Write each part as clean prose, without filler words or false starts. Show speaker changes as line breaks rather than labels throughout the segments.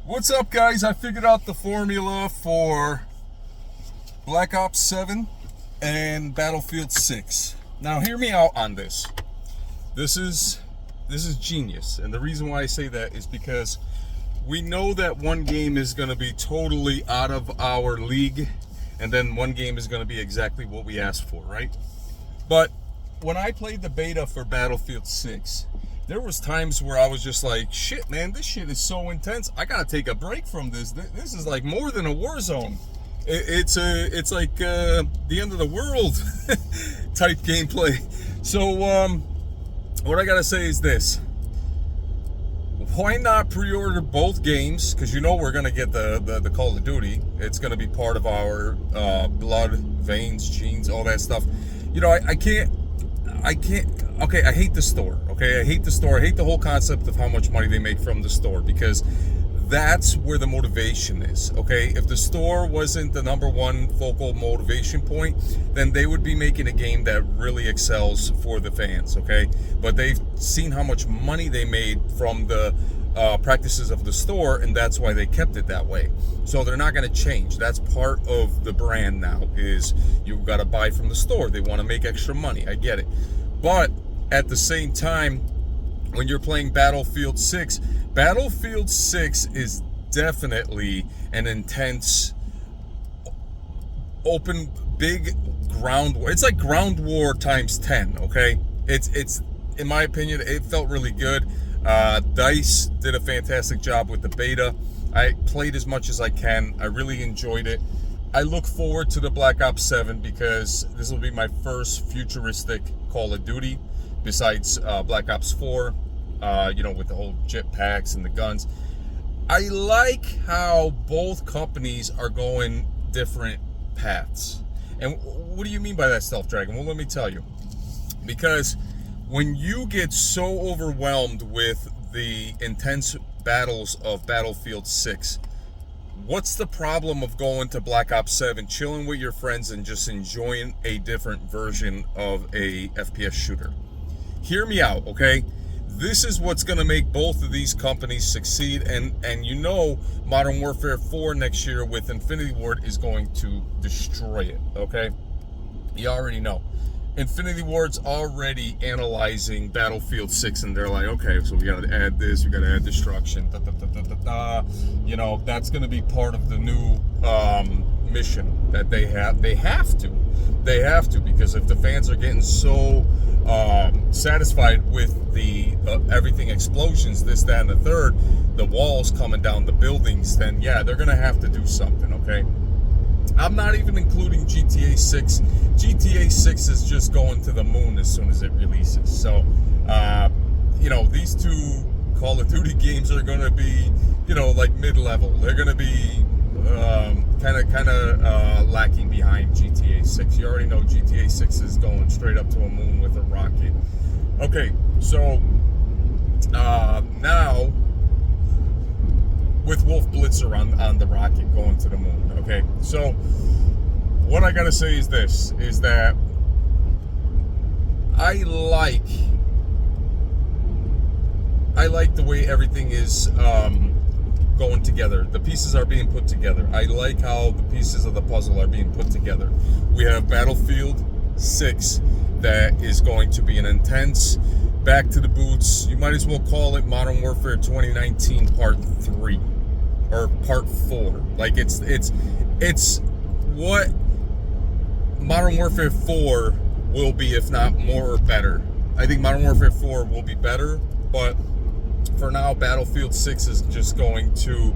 What's up, guys? I figured out the formula for Black Ops 7 and Battlefield 6. Now, hear me out on this. This is genius, and the reason why I say that is because we know that one game is going to be totally out of our league, and then one game is going to be exactly what we asked for, right? But when I played the beta for Battlefield 6, there was times where I was just like, shit, man, this shit is so intense. I gotta take a break from this. This is like more than a war zone. It's like the end of the world type gameplay. So what I gotta say is this: why not pre-order both games? Because you know we're gonna get the Call of Duty. It's gonna be part of our blood, veins, genes, all that stuff. You know, I can't. Okay, I hate the store. Okay, I hate the store. I hate the whole concept of how much money they make from the store, because that's where the motivation is. Okay, if the store wasn't the number one focal motivation point, then they would be making a game that really excels for the fans. Okay, but they've seen how much money they made from the practices of the store, and that's why they kept it that way. So they're not going to change. That's part of the brand now, is you've got to buy from the store. They want to make extra money. I get it. But at the same time, when you're playing Battlefield 6 is definitely an intense, open, big ground war. It's like ground war times 10, okay? It's in my opinion, it felt really good. DICE did a fantastic job with the beta. I played as much as I can. I really enjoyed it. I look forward to the Black Ops 7 because this will be my first futuristic Call of Duty besides Black Ops 4, with the whole jetpacks and the guns. I like how both companies are going different paths. And what do you mean by that, Stealth Dragon? Well, let me tell you. Because when you get so overwhelmed with the intense battles of Battlefield 6, what's the problem of going to Black Ops 7, chilling with your friends, and just enjoying a different version of a FPS shooter? Hear me out, okay? This is what's going to make both of these companies succeed, and you know Modern Warfare 4 next year with Infinity Ward is going to destroy it, okay? You already know. Infinity Ward's already analyzing Battlefield 6, and they're like, okay, so we got to add this, we got to add destruction, You know, that's going to be part of the new mission that they have. They have to, because if the fans are getting so satisfied with the everything explosions, this, that, and the third, the walls coming down the buildings, then yeah, they're going to have to do something, okay? I'm not even including GTA 6. GTA 6 is just going to the moon as soon as it releases. So, these two Call of Duty games are going to be, like mid-level. They're going to be kind of lacking behind GTA 6. You already know GTA 6 is going straight up to a moon with a rocket. Okay, so now with Wolf Blitzer on the rocket going to the moon. Okay, so what I gotta say is this, is that I like the way everything is going together. The pieces are being put together. I like how the pieces of the puzzle are being put together. We have Battlefield 6 that is going to be an intense, back to the boots. You might as well call it Modern Warfare 2019 Part 3 or Part 4. Like it's what Modern Warfare 4 will be, if not more or better. I think Modern Warfare 4 will be better, but for now, Battlefield 6 is just going to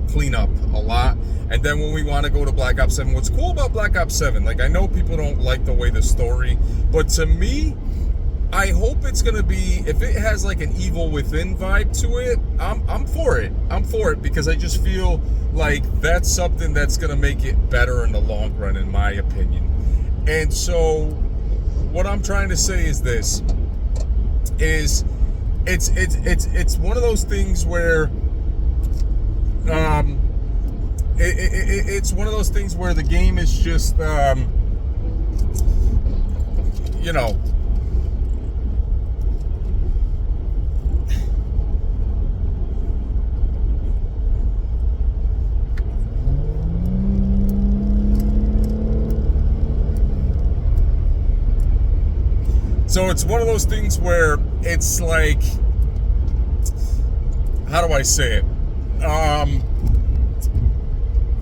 clean up a lot. And then when we want to go to Black Ops 7, what's cool about Black Ops 7, like, I know people don't like the way the story, but to me, I hope it's going to be, if it has like an Evil Within vibe to it, I'm for it. I'm for it, because I just feel like that's something that's going to make it better in the long run, in my opinion. And so what I'm trying to say is this, is it's one of those things where it's one of those things where the game is just So it's one of those things where it's like, how do I say it?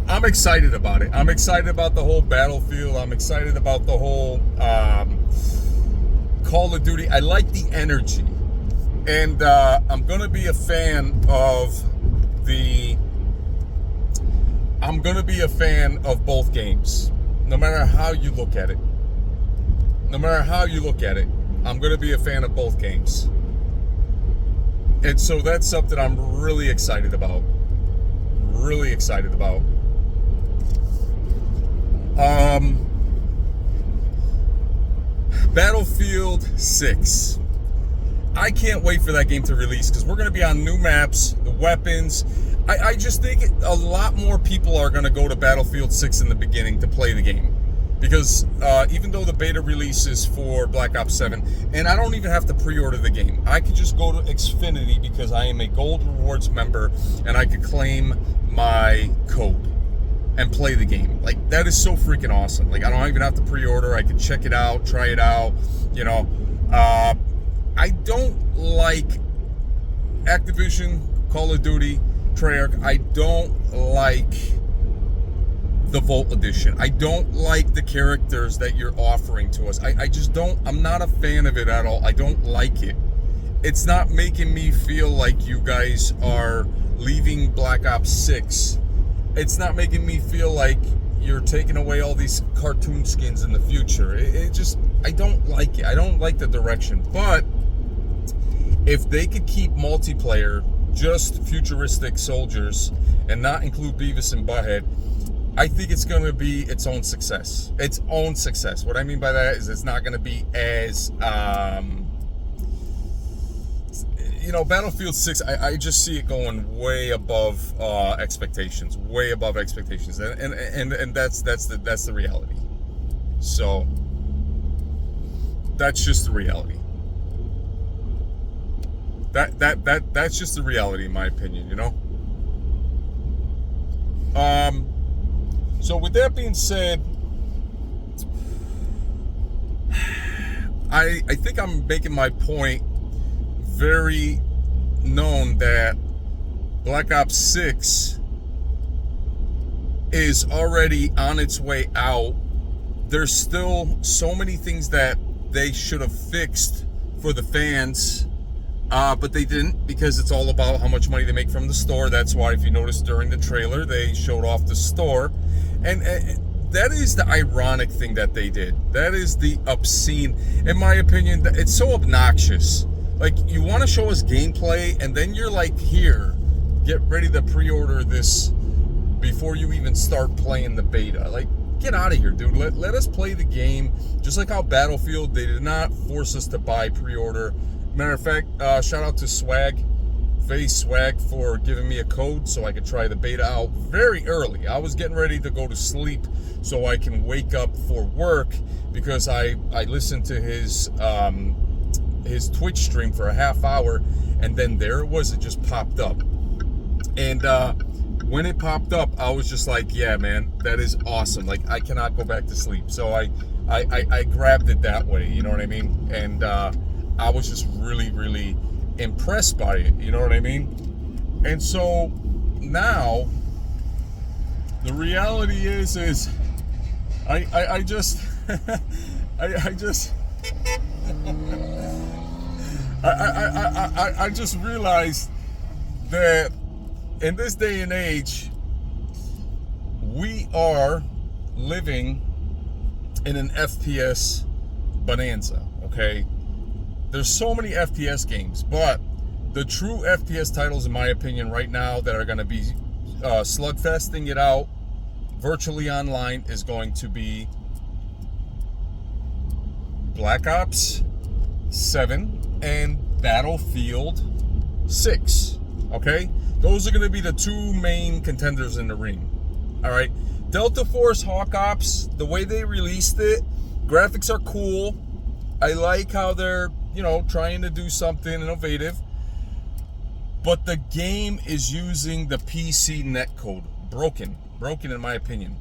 I'm excited about it. I'm excited about the whole Battlefield. I'm excited about the whole Call of Duty. I like the energy. And I'm going to be a fan of both games. No matter how you look at it. I'm going to be a fan of both games. And so that's something I'm really excited about. Battlefield 6. I can't wait for that game to release because we're going to be on new maps, the weapons. I just think a lot more people are going to go to Battlefield 6 in the beginning to play the game. Because even though the beta release is for Black Ops 7, and I don't even have to pre-order the game. I could just go to Xfinity because I am a Gold Rewards member and I could claim my code and play the game. Like, that is so freaking awesome. Like, I don't even have to pre-order. I could check it out, try it out, you know. I don't like Activision, Call of Duty, Treyarch. I don't like the Vault Edition. I don't like the characters that you're offering to us. I just don't. I'm not a fan of it at all. I don't like it. It's not making me feel like you guys are leaving Black Ops 6. It's not making me feel like you're taking away all these cartoon skins in the future. It just, I don't like it. I don't like the direction. But if they could keep multiplayer just futuristic soldiers and not include Beavis and Butthead, I think it's going to be its own success. Its own success. What I mean by that is it's not going to be as, Battlefield 6, I just see it going way above expectations. Way above expectations. And that's the reality. So, that's just the reality. That's just the reality, in my opinion, you know? So with that being said, I think I'm making my point very known that Black Ops 6 is already on its way out. There's still so many things that they should have fixed for the fans, but they didn't, because it's all about how much money they make from the store. That's why, if you notice during the trailer, they showed off the store. And that is the ironic thing that they did. That is the obscene, in my opinion. It's so obnoxious. Like, you want to show us gameplay, and then you're like, here, get ready to pre-order this before you even start playing the beta. Like, get out of here, dude. Let us play the game. Just like how Battlefield, they did not force us to buy pre-order. Matter of fact, shout out to Face Swag, for giving me a code so I could try the beta out very early. I was getting ready to go to sleep so I can wake up for work, because I listened to his Twitch stream for a half hour, and then there it was. It just popped up. And when it popped up, I was just like, yeah, man, that is awesome. Like, I cannot go back to sleep. So I grabbed it that way, you know what I mean? And I was just really, really impressed by it, you know what I mean? And so now the reality is I just I just realized that in this day and age, we are living in an FPS bonanza, okay? There's so many FPS games, but the true FPS titles, in my opinion, right now that are going to be slugfesting it out virtually online is going to be Black Ops 7 and Battlefield 6, okay? Those are going to be the two main contenders in the ring, all right? Delta Force Hawk Ops, the way they released it, graphics are cool. I like how they're, trying to do something innovative. But the game is using the PC netcode. Broken in my opinion.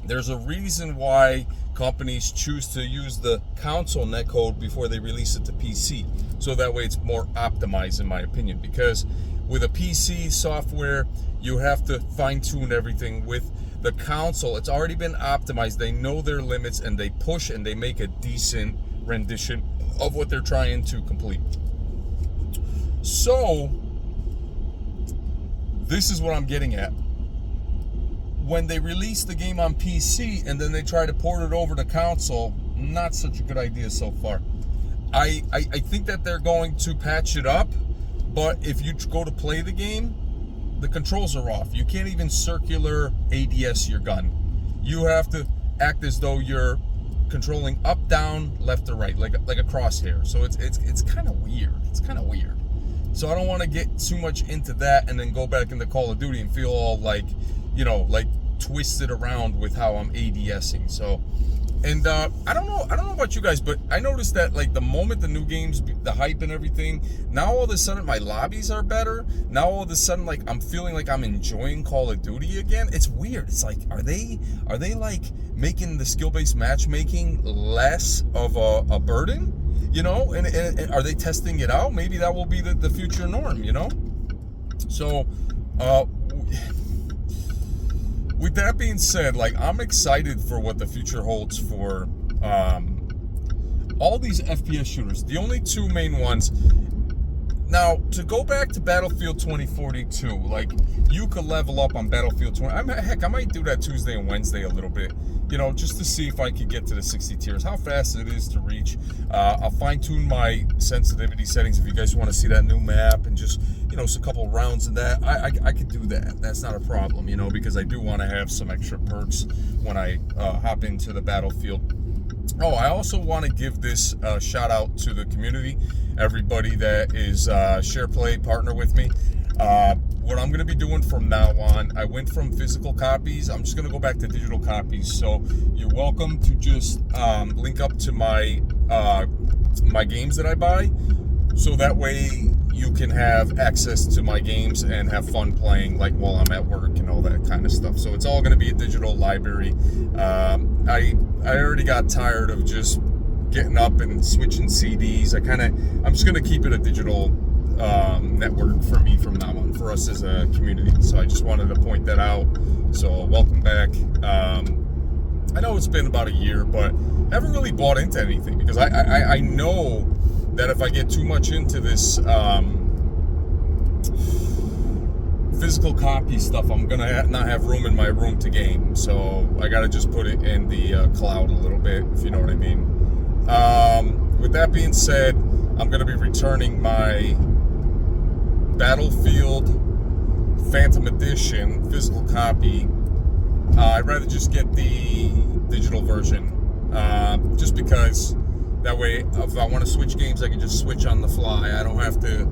There's a reason why companies choose to use the console netcode before they release it to PC. So that way it's more optimized, in my opinion. Because with a PC software, you have to fine-tune everything. With the console, it's already been optimized. They know their limits, and they push and they make a decent rendition of what they're trying to complete. So, this is what I'm getting at. When they release the game on PC and then they try to port it over to console, not such a good idea so far. I think that they're going to patch it up, but if you go to play the game, the controls are off. You can't even circular ADS your gun. You have to act as though you're controlling up, down, left, or right, like a crosshair. So it's kind of weird. It's kind of weird. So I don't want to get too much into that and then go back into Call of Duty and feel all like, like twisted around with how I'm ADSing. So, and I don't know about you guys, but I noticed that like the moment the new games, the hype and everything, now all of a sudden my lobbies are better. Now all of a sudden like I'm feeling like I'm enjoying Call of Duty again. It's weird. It's like, are they like making the skill-based matchmaking less of a burden? And are they testing it out? Maybe that will be the future norm, So, with that being said, like, I'm excited for what the future holds for all these FPS shooters. The only two main ones. Now, to go back to Battlefield 2042, like, you could level up on Battlefield 20. I might do that Tuesday and Wednesday a little bit, just to see if I could get to the 60 tiers, how fast it is to reach. I'll fine-tune my sensitivity settings if you guys want to see that new map and just, a couple rounds of that. I could do that. That's not a problem, because I do want to have some extra perks when I hop into the Battlefield. Oh, I also want to give this shout out to the community, everybody that is SharePlay partner with me. What I'm going to be doing from now on, I went from physical copies, I'm just going to go back to digital copies. So you're welcome to just link up to my my games that I buy, so that way you can have access to my games and have fun playing, like while I'm at work and all that kind of stuff. So it's all going to be a digital library. I already got tired of just getting up and switching CDs. I'm just going to keep it a digital network for me from now on, for us as a community. So I just wanted to point that out. So welcome back. I know it's been about a year, but I haven't really bought into anything because I know that if I get too much into this physical copy stuff, I'm gonna not have room in my room to game. So I gotta just put it in the cloud a little bit, if you know what I mean. With that being said, I'm gonna be returning my Battlefield Phantom Edition physical copy. I'd rather just get the digital version, just because that way if I want to switch games, I can just switch on the fly. I don't have to